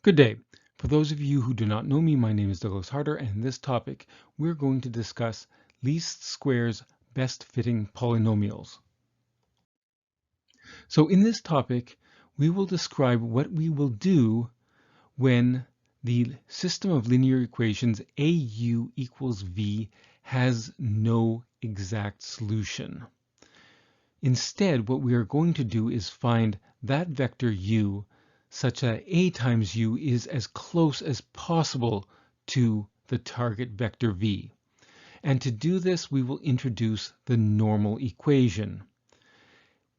Good day. For those of you who do not know me, my name is Douglas Harder, and in this topic, we're going to discuss least squares best fitting polynomials. So in this topic, we will describe what we will do when the system of linear equations AU equals V has no exact solution. Instead, what we are going to do is find that vector u such that A times u is as close as possible to the target vector v. And to do this, we will introduce the normal equation.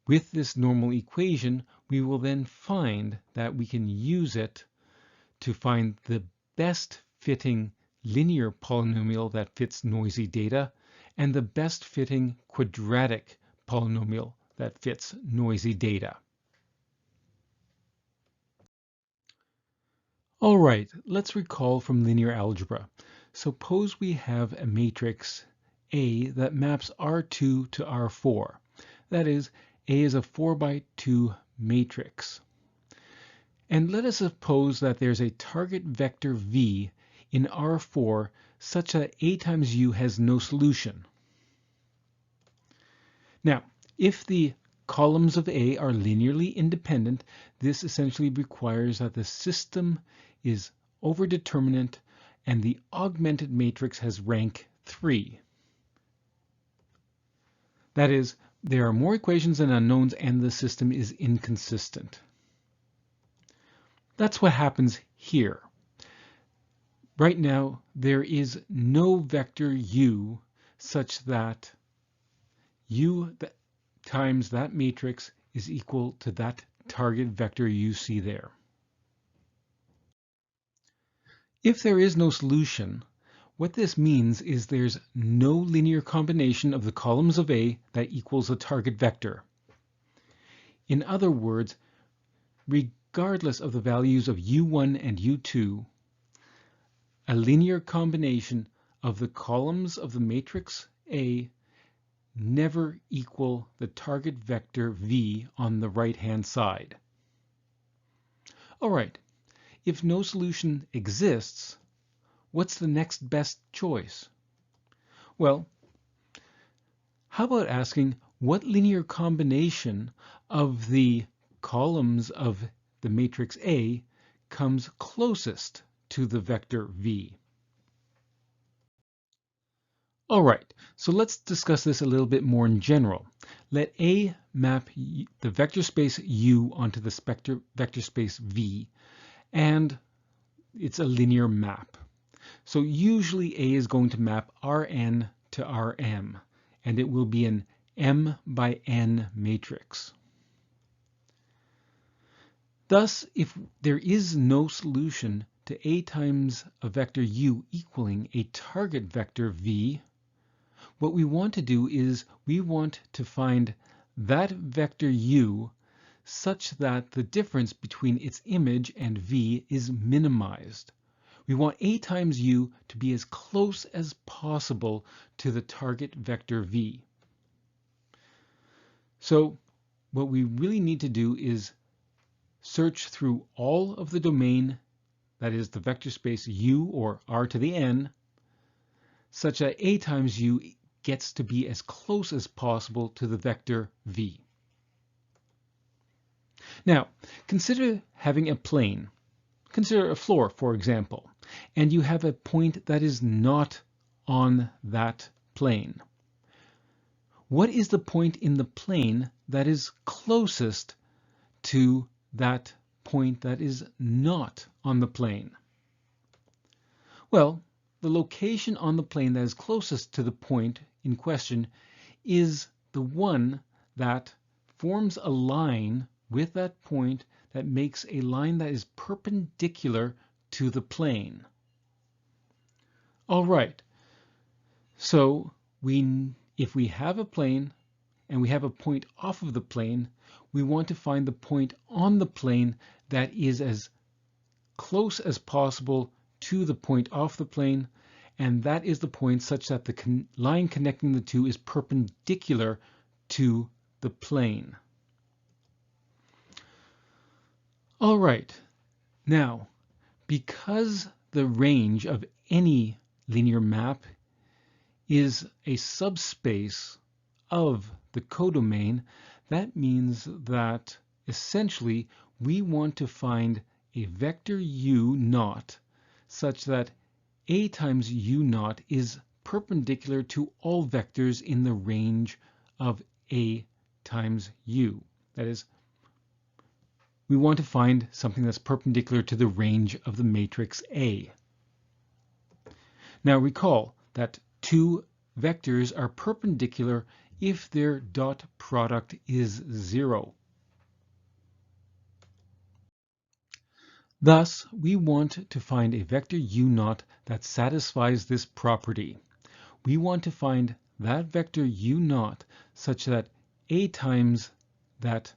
With this normal equation, we will then find that we can use it to find the best fitting linear polynomial that fits noisy data and the best fitting quadratic polynomial that fits noisy data. All right, let's recall from linear algebra. Suppose we have a matrix A that maps R2 to R4. That is, A is a 4 by 2 matrix. And let us suppose that there's a target vector V in R4 such that A times U has no solution. Now, if the columns of A are linearly independent, this essentially requires that the system is overdeterminant and the augmented matrix has rank 3. That is, there are more equations than unknowns and the system is inconsistent. That's what happens here. Right now, there is no vector u such that u times that matrix is equal to that target vector you see there. If there is no solution, what this means is there's no linear combination of the columns of A that equals a target vector. In other words, regardless of the values of u1 and u2, a linear combination of the columns of the matrix A never equal the target vector v on the right-hand side. All right, if no solution exists, what's the next best choice? Well, how about asking what linear combination of the columns of the matrix A comes closest to the vector v? All right, so let's discuss this a little bit more in general. Let A map the vector space U onto the vector space V, and it's a linear map. So usually A is going to map Rn to Rm, and it will be an m by n matrix. Thus, if there is no solution to A times a vector U equaling a target vector V, what we want to do is we want to find that vector u such that the difference between its image and v is minimized. We want A times u to be as close as possible to the target vector v. So what we really need to do is search through all of the domain, that is the vector space u or r to the n, such that A times u gets to be as close as possible to the vector v. Now, consider having a plane. Consider a floor, for example, and you have a point that is not on that plane. What is the point in the plane that is closest to that point that is not on the plane? Well, the location on the plane that is closest to the point in question is the one that forms a line with that point that makes a line that is perpendicular to the plane. All right, so if we have a plane and we have a point off of the plane, we want to find the point on the plane that is as close as possible to the point off the plane, and that is the point such that the line connecting the two is perpendicular to the plane. All right, now Because the range of any linear map is a subspace of the codomain, that means that essentially we want to find a vector u naught such that a times u naught is perpendicular to all vectors in the range of a times u. That is, we want to find something that's perpendicular to the range of the matrix A. Now recall that two vectors are perpendicular if their dot product is 0. Thus, we want to find a vector u naught that satisfies this property. We want to find that vector u naught such that a times that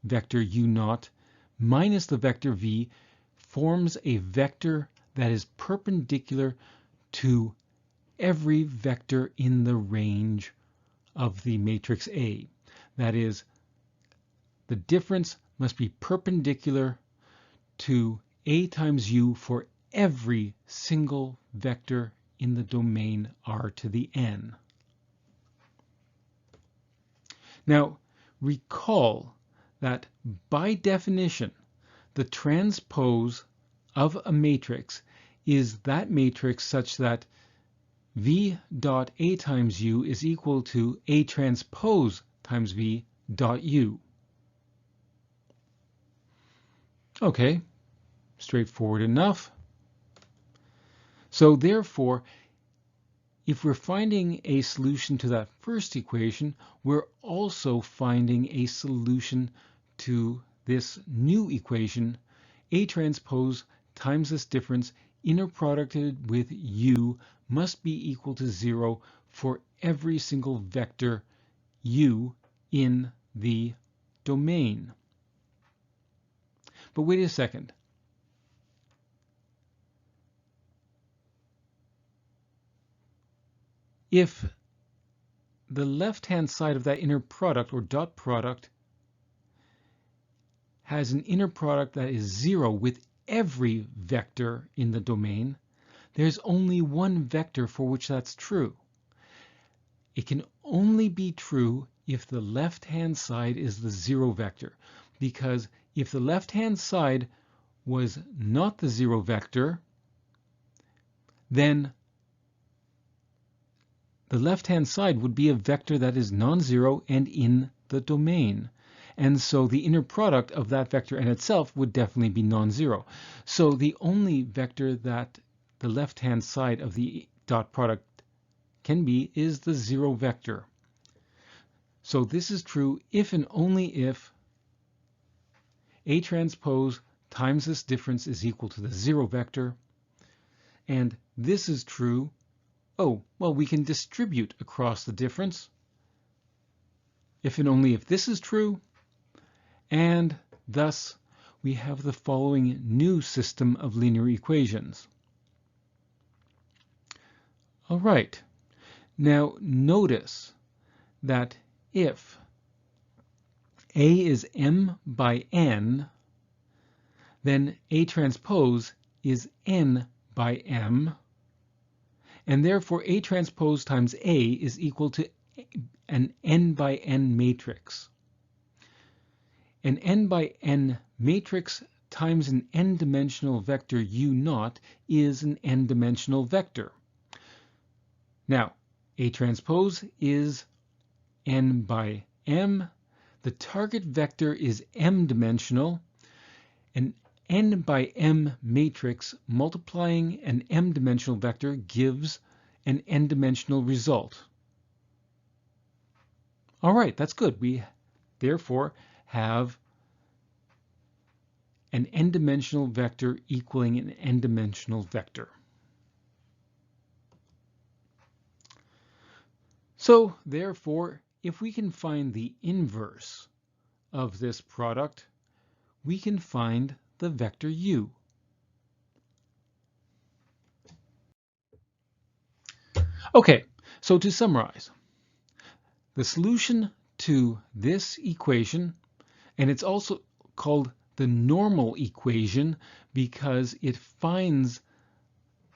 vector u naught minus the vector v forms a vector that is perpendicular to every vector in the range of the matrix A. That is, the difference must be perpendicular to a times u for every single vector in the domain R to the n. Now, recall that by definition, the transpose of a matrix is that matrix such that v dot a times u is equal to a transpose times v dot u. Okay, straightforward enough. So therefore, if we're finding a solution to that first equation, we're also finding a solution to this new equation, a transpose times this difference inner producted with u must be equal to 0 for every single vector u in the domain. But wait a second. If the left-hand side of that inner product or dot product has an inner product that is 0 with every vector in the domain, there's only one vector for which that's true. It can only be true if the left-hand side is the 0 vector, because if the left-hand side was not the 0 vector, then the left-hand side would be a vector that is non-zero and in the domain. And so the inner product of that vector and itself would definitely be non-zero. So the only vector that the left-hand side of the dot product can be is the 0 vector. So this is true if and only if A transpose times this difference is equal to the 0 vector. And this is true. Oh, well, we can distribute across the difference if and only if this is true. And thus, we have the following new system of linear equations. All right. Now, notice that if A is m by n, then A transpose is n by m, and therefore A transpose times A is equal to an n by n matrix. An n by n matrix times an n-dimensional vector u naught is an n-dimensional vector. Now, A transpose is n by m. The target vector is m-dimensional. An n by m matrix multiplying an m-dimensional vector gives an n-dimensional result. All right, that's good. We therefore have an n-dimensional vector equaling an n-dimensional vector. So therefore, if we can find the inverse of this product, we can find the vector u. Okay, so to summarize, the solution to this equation, and it's also called the normal equation because it finds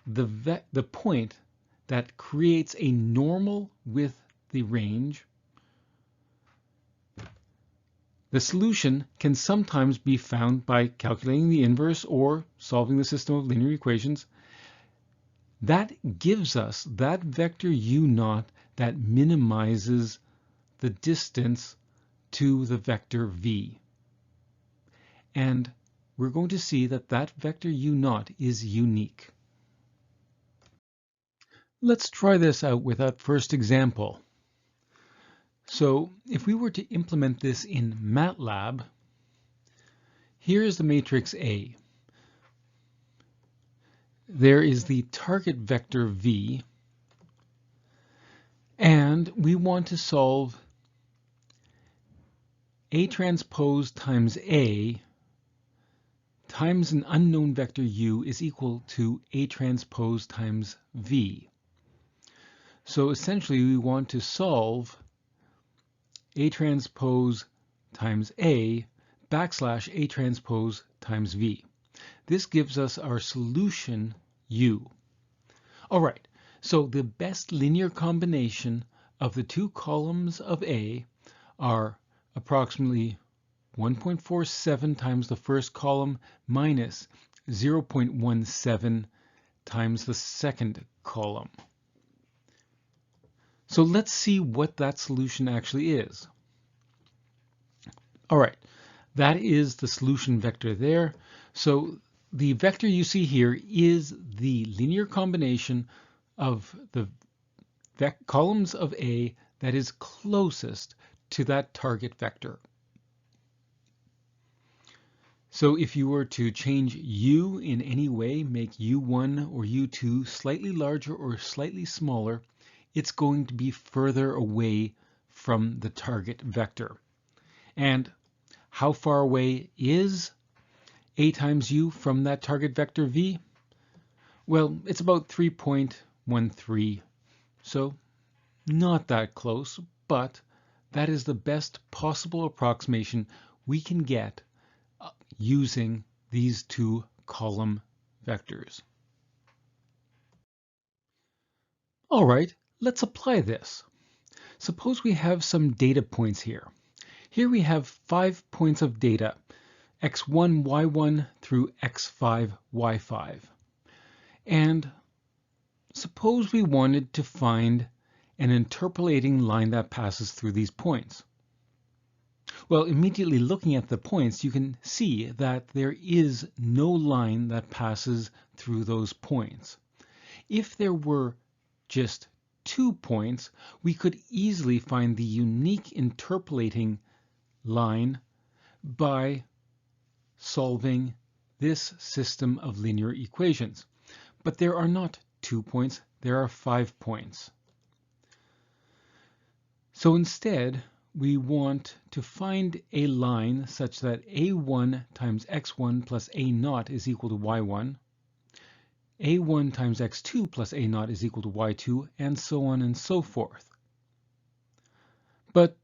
the point that creates a normal with the range. The solution can sometimes be found by calculating the inverse or solving the system of linear equations. That gives us that vector u0 that minimizes the distance to the vector v. And we're going to see that that vector u0 is unique. Let's try this out with that first example. So if we were to implement this in Matlab, here is the matrix A. There is the target vector v, and we want to solve A transpose times A times an unknown vector u is equal to A transpose times v. So essentially we want to solve A transpose times A backslash A transpose times V. This gives us our solution U. All right, so the best linear combination of the two columns of A are approximately 1.47 times the first column minus 0.17 times the second column. So let's see what that solution actually is. All right, that is the solution vector there. So the vector you see here is the linear combination of the columns of A that is closest to that target vector. So if you were to change u in any way, make u1 or u2 slightly larger or slightly smaller, it's going to be further away from the target vector. And how far away is A times u from that target vector v? Well, it's about 3.13, so not that close, but that is the best possible approximation we can get using these two column vectors. All right, let's apply this. Suppose we have some data points here. Here we have 5 points of data, x1, y1 through x5, y5. And suppose we wanted to find an interpolating line that passes through these points. Well, immediately looking at the points, you can see that there is no line that passes through those points. If there were just 2 points, we could easily find the unique interpolating line by solving this system of linear equations. But there are not 2 points, there are 5 points. So instead, we want to find a line such that a1 times x1 plus a0 is equal to y1, a1 times x2 plus a0 is equal to y2, and so on and so forth. But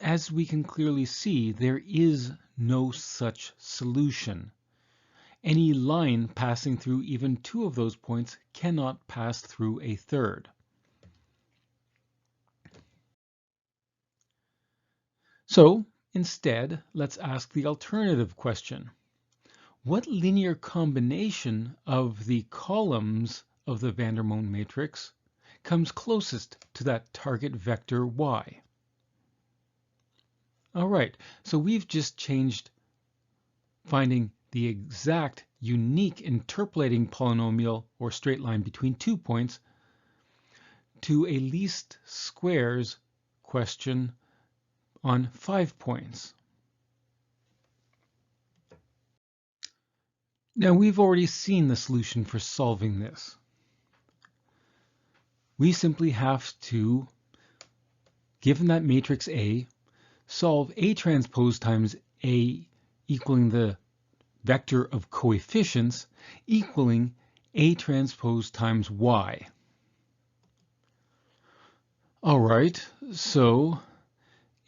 as we can clearly see, there is no such solution. Any line passing through even 2 of those points cannot pass through a third. So instead, let's ask the alternative question. What linear combination of the columns of the Vandermonde matrix comes closest to that target vector y? All right, so we've just changed finding the exact unique interpolating polynomial or straight line between 2 points to a least squares question on 5 points. Now we've already seen the solution for solving this. We simply have to, given that matrix A, solve A transpose times A equaling the vector of coefficients equaling A transpose times Y. All right, so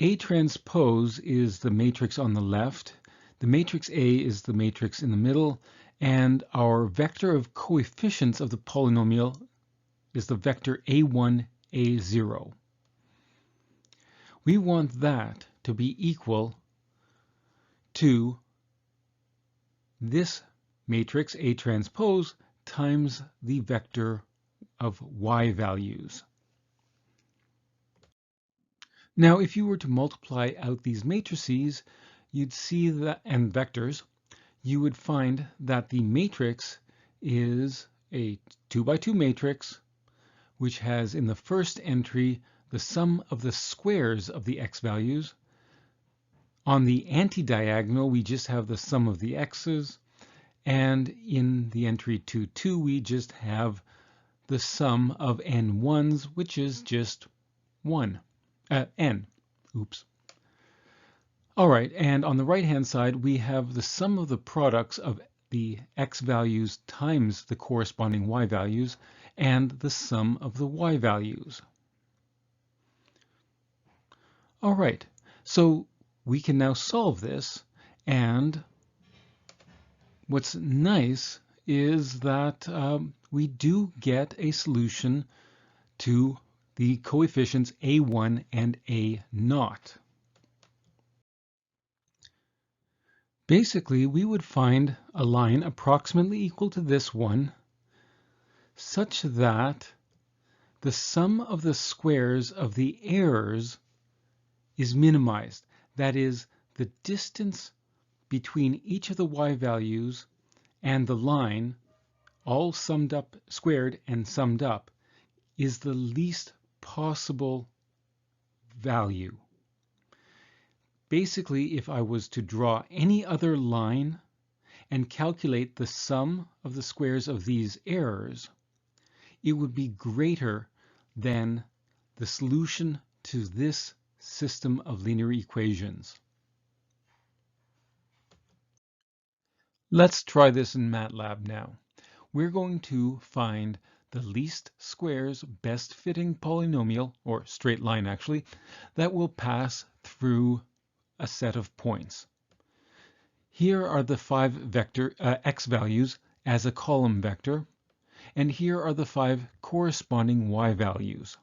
A transpose is the matrix on the left. The matrix A is the matrix in the middle, and our vector of coefficients of the polynomial is the vector A1, A0. We want that to be equal to this matrix A transpose times the vector of y values. Now, if you were to multiply out these matrices, you'd see that, and vectors, you would find that the matrix is a 2 by 2 matrix, which has in the first entry the sum of the squares of the x values. On the anti-diagonal, we just have the sum of the x's, and in the entry 2, 2, we just have the sum of n ones, which is just n. Oops. All right, and on the right-hand side, we have the sum of the products of the x values times the corresponding y values, and the sum of the y values. All right, so we can now solve this, and what's nice is that we do get a solution to the coefficients A1 and A0. Basically, we would find a line approximately equal to this one, such that the sum of the squares of the errors is minimized. That is, the distance between each of the y values and the line, all summed up, squared and summed up, is the least possible value. Basically, if I was to draw any other line and calculate the sum of the squares of these errors, it would be greater than the solution to this system of linear equations. Let's try this in Matlab now. We're going to find the least squares best fitting polynomial, or straight line actually, that will pass through a set of points. Here are the 5 vector x values as a column vector, and here are the 5 corresponding y values.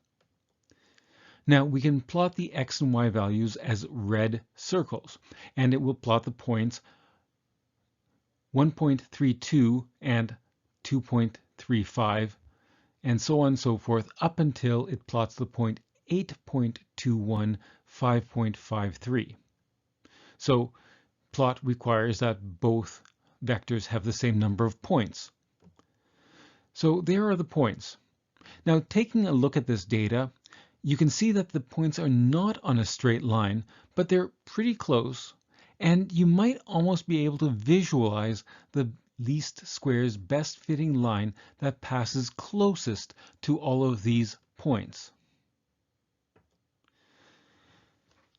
Now we can plot the x and y values as red circles, and it will plot the points 1.32 and 2.35, and so on and so forth, up until it plots the point 8.21, 5.53. So plot requires that both vectors have the same number of points. So there are the points. Now, taking a look at this data, you can see that the points are not on a straight line, but they're pretty close, and you might almost be able to visualize the least squares best fitting line that passes closest to all of these points.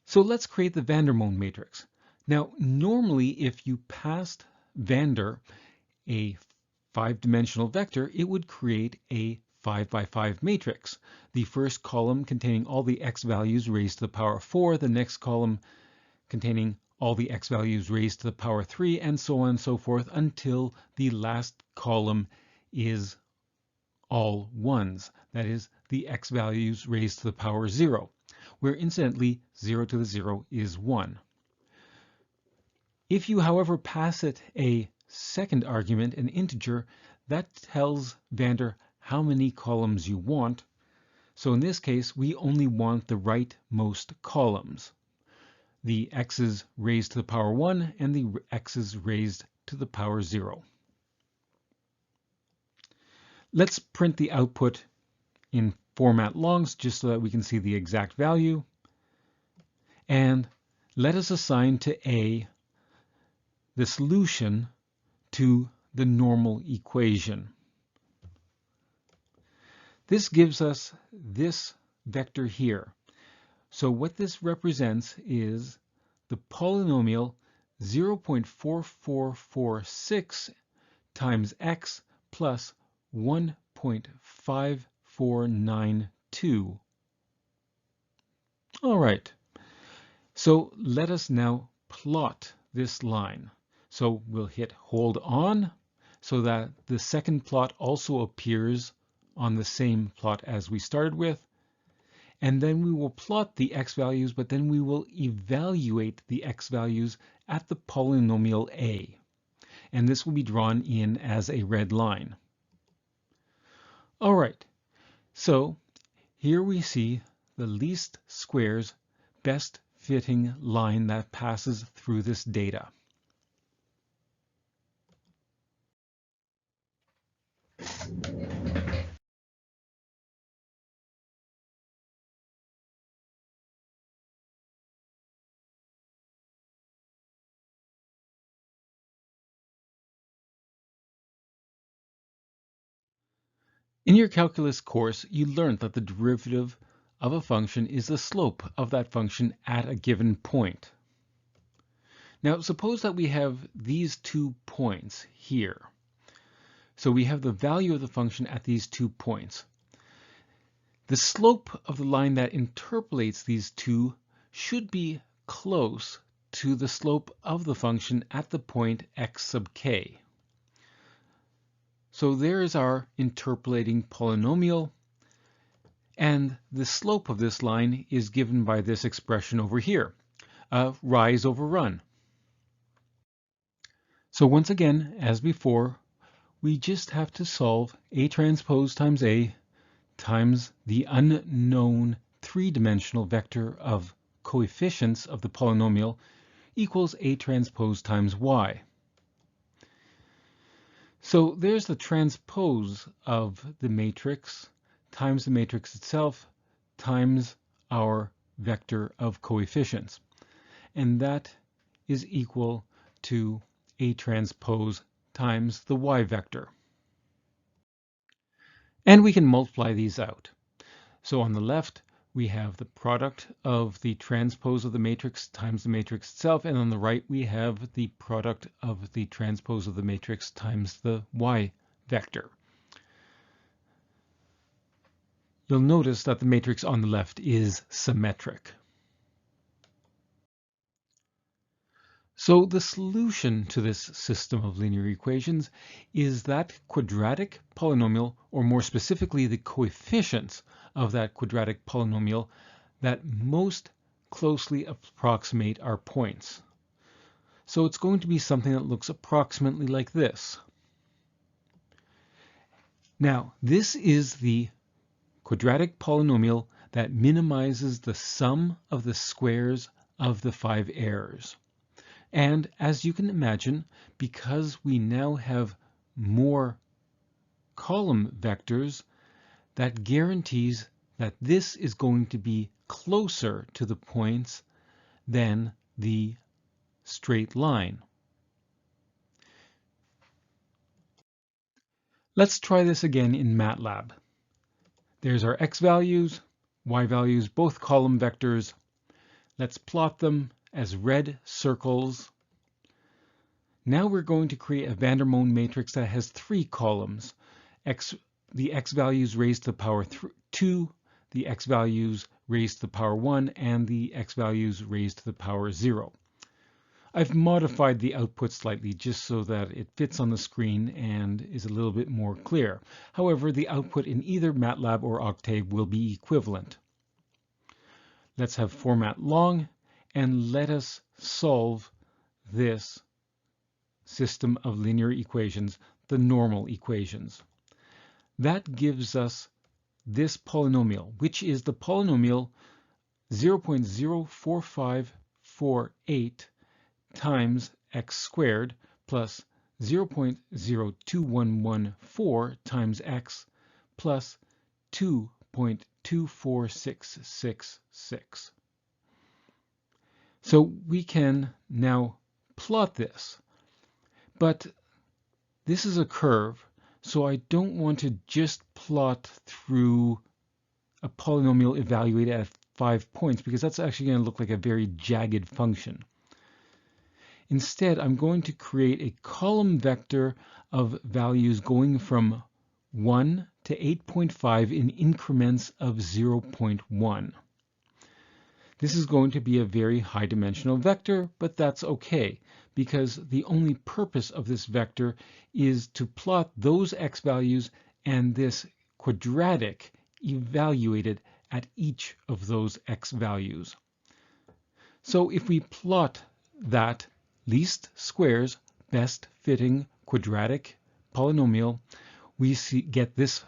So let's create the Vandermonde matrix. Now, normally if you passed Vander a 5-dimensional vector, it would create a 5 by 5 matrix. The first column containing all the x values raised to the power 4, the next column containing all the x values raised to the power 3, and so on and so forth, until the last column is all ones. That is, the x values raised to the power 0, where incidentally 0 to the 0 is 1. If you, however, pass it a second argument, an integer, that tells Vander how many columns you want. So in this case, we only want the rightmost columns, the x's raised to the power 1 and the x's raised to the power 0. Let's print the output in format longs just so that we can see the exact value. And let us assign to A the solution to the normal equation. This gives us this vector here. So what this represents is the polynomial 0.4446 times x plus 1.5492. All right. So let us now plot this line. So we'll hit hold on so that the second plot also appears on the same plot as we started with. And then we will plot the x values, but then we will evaluate the x values at the polynomial a. And this will be drawn in as a red line. All right, so here we see the least squares best fitting line that passes through this data. In your calculus course, you learned that the derivative of a function is the slope of that function at a given point. Now, suppose that we have these 2 points here. So we have the value of the function at these 2 points. The slope of the line that interpolates these two should be close to the slope of the function at the point x sub k. So there is our interpolating polynomial, and the slope of this line is given by this expression over here, rise over run. So once again, as before, we just have to solve A transpose times A times the unknown three-dimensional vector of coefficients of the polynomial equals A transpose times Y. So there's the transpose of the matrix times the matrix itself times our vector of coefficients. And that is equal to A transpose times the Y vector. And we can multiply these out. So on the left, we have the product of the transpose of the matrix times the matrix itself, and on the right we have the product of the transpose of the matrix times the Y vector. You'll notice that the matrix on the left is symmetric. So the solution to this system of linear equations is that quadratic polynomial, or more specifically the coefficients of that quadratic polynomial that most closely approximate our points. So it's going to be something that looks approximately like this. Now, this is the quadratic polynomial that minimizes the sum of the squares of the 5 errors. And as you can imagine, because we now have more column vectors, that guarantees that this is going to be closer to the points than the straight line. Let's try this again in Matlab. There's our x values, y values, both column vectors. Let's plot them as red circles. Now we're going to create a Vandermonde matrix that has 3 columns. The x values raised to the power 2, the x values raised to the power 1, and the x values raised to the power 0. I've modified the output slightly just so that it fits on the screen and is a little bit more clear. However, the output in either Matlab or Octave will be equivalent. Let's have format long, and let us solve this system of linear equations, the normal equations. That gives us this polynomial, which is the polynomial 0.04548 times x squared plus 0.02114 times x plus 2.24666. So we can now plot this. But this is a curve, so I don't want to just plot through a polynomial evaluated at 5 points, because that's actually going to look like a very jagged function. Instead, I'm going to create a column vector of values going from 1 to 8.5 in increments of 0.1. This is going to be a very high-dimensional vector, but that's okay, because the only purpose of this vector is to plot those x values and this quadratic evaluated at each of those x values. So if we plot that least squares best fitting quadratic polynomial, we get this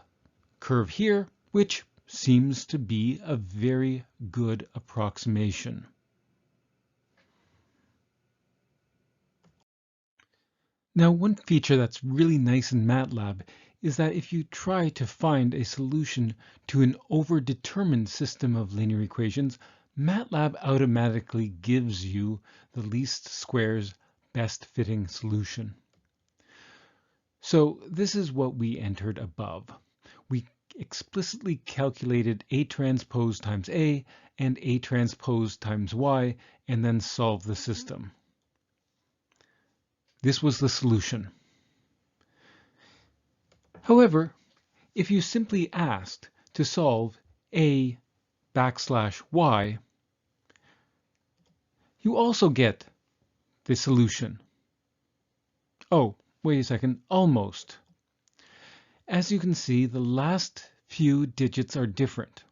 curve here, which seems to be a very good approximation. Now, one feature that's really nice in Matlab is that if you try to find a solution to an overdetermined system of linear equations, Matlab automatically gives you the least squares best fitting solution. So this is what we entered above. We explicitly calculated A transpose times A and A transpose times Y and then solved the system. This was the solution. However, if you simply asked to solve A backslash Y, you also get the solution. Oh, wait a second, almost. As you can see, the last few digits are different.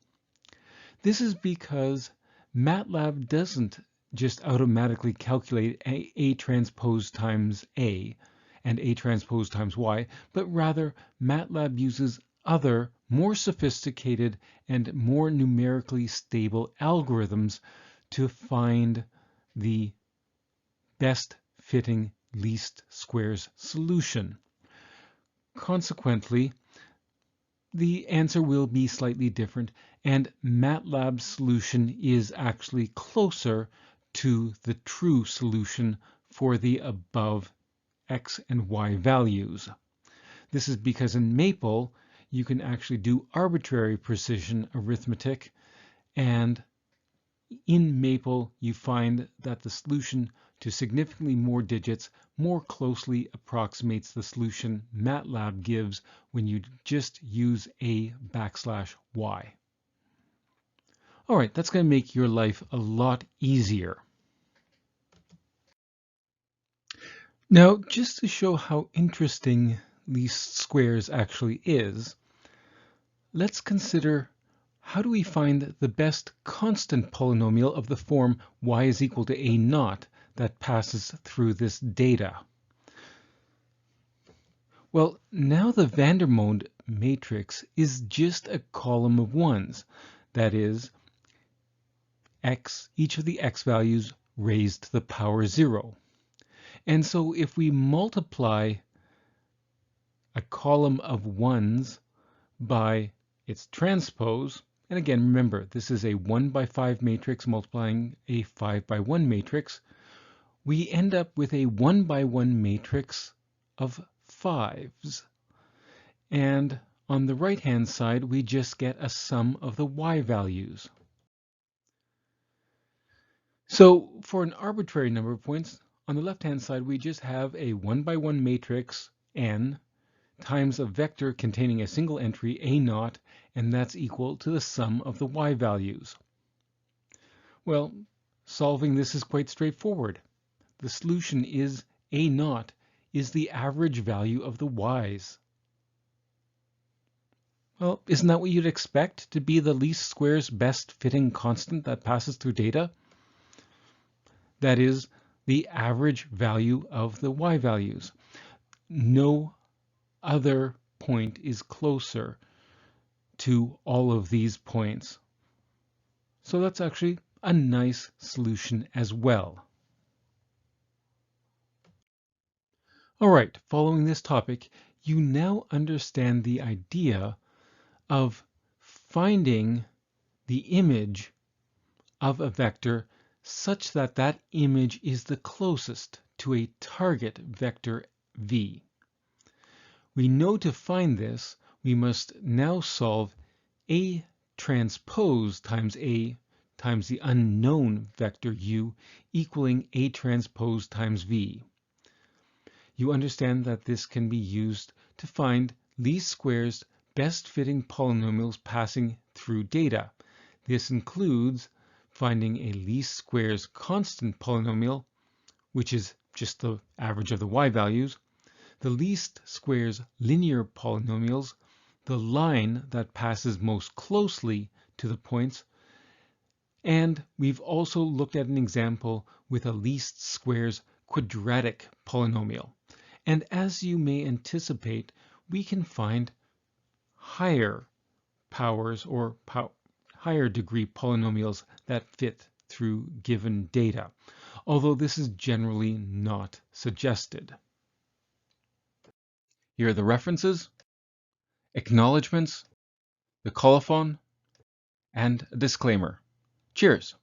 This is because Matlab doesn't just automatically calculate A transpose times A and A transpose times Y, but rather Matlab uses other, more sophisticated and more numerically stable algorithms to find the best fitting least squares solution. Consequently, the answer will be slightly different, and Matlab's solution is actually closer to the true solution for the above x and y values. This is because in Maple, you can actually do arbitrary precision arithmetic, and in Maple, you find that the solution to significantly more digits more closely approximates the solution Matlab gives when you just use A backslash Y. All right, that's going to make your life a lot easier. Now, just to show how interesting least squares actually is, let's consider how do we find the best constant polynomial of the form y is equal to a naught that passes through this data? Well, now the Vandermonde matrix is just a column of ones. That is, each of the x values raised to the power 0. And so if we multiply a column of ones by its transpose, and again, remember, this is a 1 by 5 matrix multiplying a 5 by 1 matrix, we end up with a 1 by 1 matrix of 5s. And on the right-hand side, we just get a sum of the y values. So for an arbitrary number of points, on the left-hand side, we just have a 1 by 1 matrix n times a vector containing a single entry a naught, and that's equal to the sum of the y values. Well, solving this is quite straightforward. The solution is a naught is the average value of the y's. Well, isn't that what you'd expect to be the least squares best fitting constant that passes through data? That is the average value of the y values. No other point is closer to all of these points. So that's actually a nice solution as well. All right, following this topic, you now understand the idea of finding the image of a vector such that that image is the closest to a target vector v. We know to find this, we must now solve A transpose times A times the unknown vector u equaling A transpose times v. You understand that this can be used to find least squares best fitting polynomials passing through data. This includes finding a least squares constant polynomial, which is just the average of the y values, the least squares linear polynomials, the line that passes most closely to the points, and we've also looked at an example with a least squares quadratic polynomial. And as you may anticipate, we can find higher powers or higher degree polynomials that fit through given data, although this is generally not suggested. Here are the references, acknowledgements, the colophon, and a disclaimer. Cheers!